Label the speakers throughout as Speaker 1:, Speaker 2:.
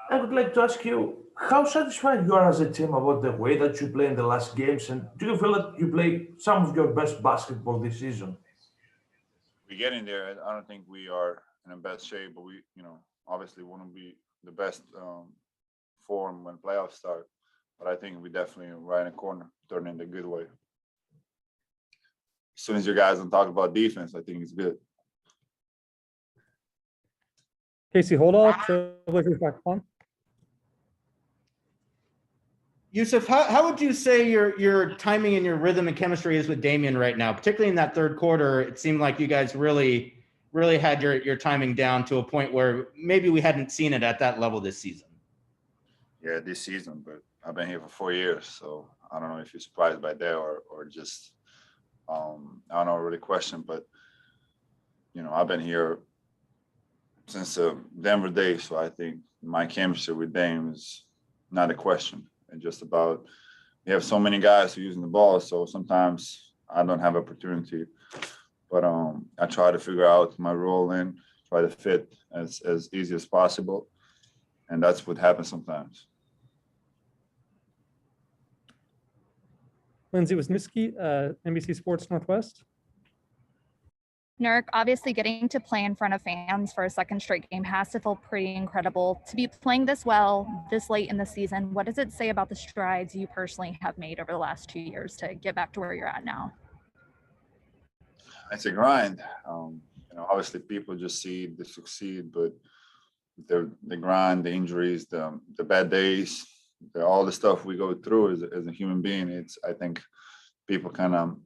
Speaker 1: I would like to ask you how satisfied you are as a team about the way that you play in the last games, and do you feel that you play some of your best basketball this season?
Speaker 2: We get in there. I don't think we are in the best shape, but we, obviously want to be the best form when playoffs start. But I think we definitely right in the corner, turning in the good way. As soon as you guys don't talk about defense, I think it's good.
Speaker 3: Casey Holdahl, Trailblazers.com.
Speaker 4: Jusuf, how would you say your timing and your rhythm and chemistry is with Damian right now? Particularly in that third quarter, it seemed like you guys really had your timing down to a point where maybe we hadn't seen it at that level this season.
Speaker 2: Yeah, this season, but I've been here for 4 years, so I don't know if you're surprised by that or just I don't know really question, but I've been here since the Denver days, so I think my chemistry with Dame is not a question. And just about we have so many guys who are using the ball, so sometimes I don't have opportunity. But I try to figure out my role and try to fit as easy as possible. And that's what happens sometimes.
Speaker 3: Lindsay Wisniewski, NBC Sports Northwest.
Speaker 5: Nurk, obviously getting to play in front of fans for a second straight game has to feel pretty incredible. To be playing this well this late in the season, what does it say about the strides you personally have made over the last 2 years to get back to where you're at now?
Speaker 2: It's a grind. Obviously people just see the succeed, but the grind, the injuries, the bad days, all the stuff we go through as a human being, I think people kind of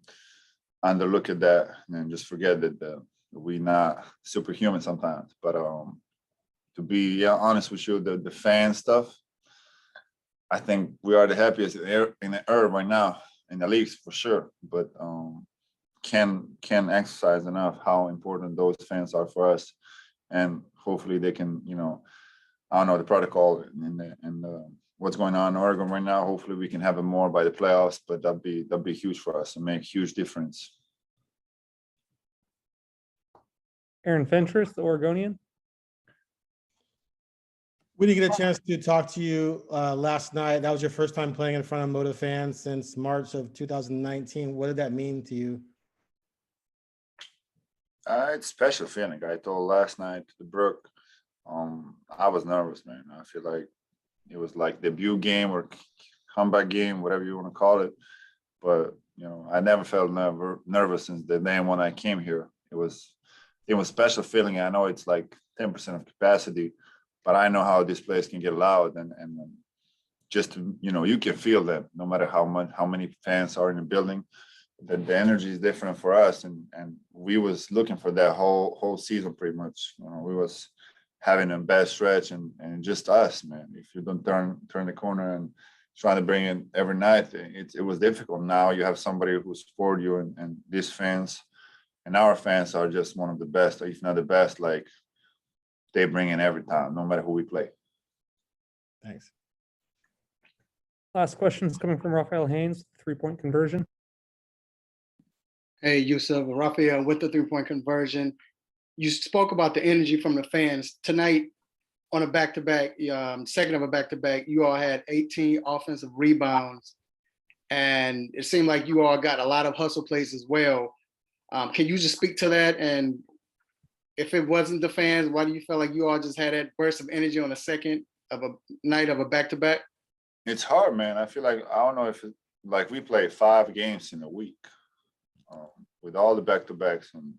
Speaker 2: underlook at that and just forget that we not superhuman sometimes. But to be honest with you, the fan stuff, I think we are the happiest in the earth right now in the leagues for sure. But can exercise enough how important those fans are for us, and hopefully they can, I don't know the protocol and what's going on in Oregon right now. Hopefully we can have it more by the playoffs, but that'd be huge for us and make huge difference.
Speaker 3: Aaron Fentress, the Oregonian.
Speaker 6: We didn't get a chance to talk to you last night. That was your first time playing in front of Motive fans since March of 2019. What did that mean to you?
Speaker 2: It's a special feeling. I told last night to Brooke, I was nervous, man. I feel like it was like debut game or comeback game, whatever you want to call it. But I never felt nervous since the day when I came here. It was a special feeling. I know it's like 10% of capacity, but I know how this place can get loud and just you can feel that no matter how many fans are in the building. The energy is different for us, and we was looking for that whole season pretty much. We was having a bad stretch, and just us, man. If you don't turn the corner and trying to bring it every night, it was difficult. Now you have somebody who support you, and these fans and our fans are just one of the best, if not the best. Like they bring in every time, no matter who we play.
Speaker 6: Thanks.
Speaker 3: Last question is coming from Raphael Haynes, 3-point conversion.
Speaker 7: Hey, Jusuf, Raphael with the 3-point conversion. You spoke about the energy from the fans. Tonight, on a back-to-back, second of a back-to-back, you all had 18 offensive rebounds, and it seemed like you all got a lot of hustle plays as well. Can you just speak to that? And if it wasn't the fans, why do you feel like you all just had that burst of energy on the second of a night of a back-to-back?
Speaker 2: It's hard, man. I feel like, I don't know if like we play 5 games in a week. With all the back-to-backs, and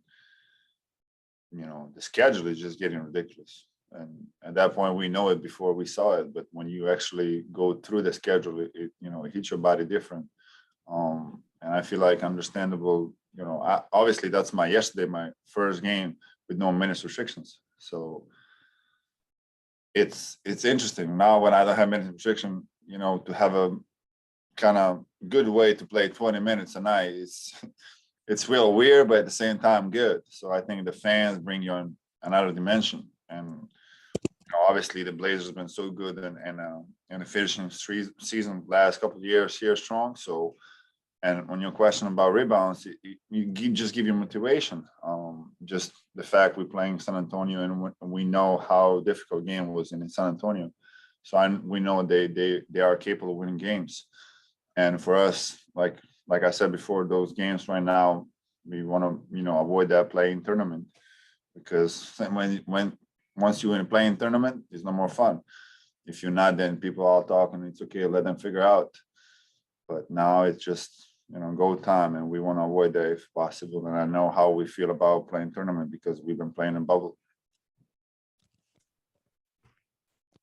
Speaker 2: the schedule is just getting ridiculous. And at that point, we know it before we saw it. But when you actually go through the schedule, it hits your body different. And I feel like understandable. Obviously that's my first game with no minutes restrictions. So it's interesting now when I don't have minutes restriction. To have a kind of good way to play 20 minutes a night it's real weird, but at the same time good. So I think the fans bring you on another dimension. And obviously the Blazers have been so good and finishing season last couple of years here strong. So, and on your question about rebounds, just give you motivation. Just the fact we're playing San Antonio and we know how difficult game was in San Antonio. So we know they are capable of winning games. And for us, like I said before, those games right now, we want to, avoid that playing tournament, because once you're in a playing tournament, it's no more fun. If you're not, then people are talking, it's okay, let them figure out. But now it's just, go time, and we want to avoid that if possible. And I know how we feel about playing tournament because we've been playing in bubble.